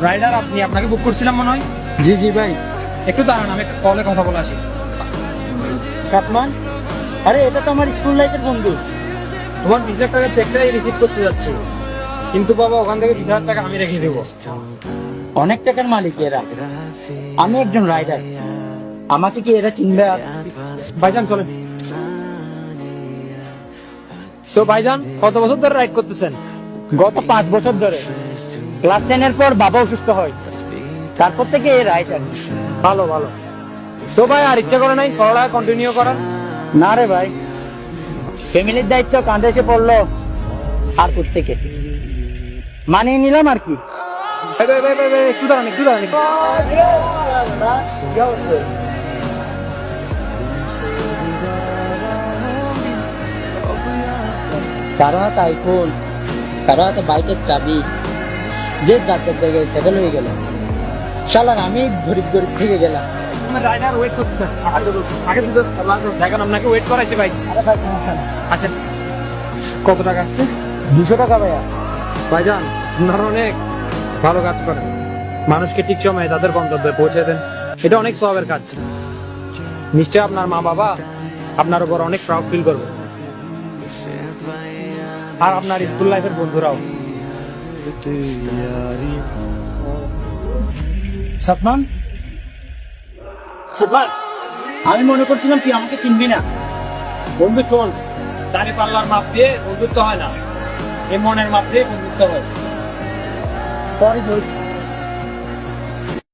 Rider আপনি, আপনাকে বুক করছিলাম মনে হয়। জি জি ভাই। একটু দাঁড়ান, আমি একটা কলে কথা বলে আসি। সাতমান, আরে এটা তো আমার স্কুল লাইফের বন্ধু। তোমার 20 লাখ টাকার চেকটাই রিসিভ করতে যাচ্ছি, কিন্তু বাবা ওখান থেকে 20,000 টাকা আমি রেখে দেবো। অনেক টাকার মালিক এরা, আমি একজন রাইডার, আমাকে কি এরা চিনবে? ভাইজান চলেন। তো ভাইজান কত বছর ধরে রাইড করতেছেন? গত 5 বছর ধরে। ক্লাস 10-এর পর বাবা অসুস্থ হয়, তারপর থেকে এই রাইডার। ভালো ভালো। তো ভাই আর ইচ্ছা করে নাই পড়ালেখা কন্টিনিউ করার? না রে ভাই, ফ্যামিলির দায়িত্ব কাঁধে এসে পড়লো, আর থেকে মানিয়ে নিলাম আর কি। ভাই ভাই ভাই ভাই ভাই, একটু দাঁড়ান একটু দাঁড়ান একটু। কারো হাতে আইফোন, কারো হাতে বাইকের চাবি, যে যাতে জায়গায় সেটেল হয়ে গেল। শালার আমি গরিব গরিব থেকে গেলাম। আমার রাইডার ওয়েট করতেছে, আগে তো দেখেন আপনাকে ওয়েট করাইছে ভাই। আরে ভাই সমস্যা নেই। আচ্ছা, কত টাকা আসছে? 200 টাকা ভাইয়া। ভাইজান আপনারা অনেক ভালো কাজ করেন, মানুষকে ঠিক সময়ে তাদের গন্তব্যে পৌঁছে দেন, এটা অনেক সওয়াবের কাজ। নিশ্চয় আপনার মা বাবা আপনার উপর অনেক প্রাউড ফিল করবে, আর আপনার স্কুল লাইফের বন্ধুরাও। সাতমান, সাতমান, আমি মনে করছিলাম তুই আমাকে চিনবি না। বন্ধু শোন, দাড়ি পাল্লার মাপ দিয়ে বন্ধুত্ব হয় না, এই মনের মাপ দিয়ে বন্ধুত্ব হয়। সরি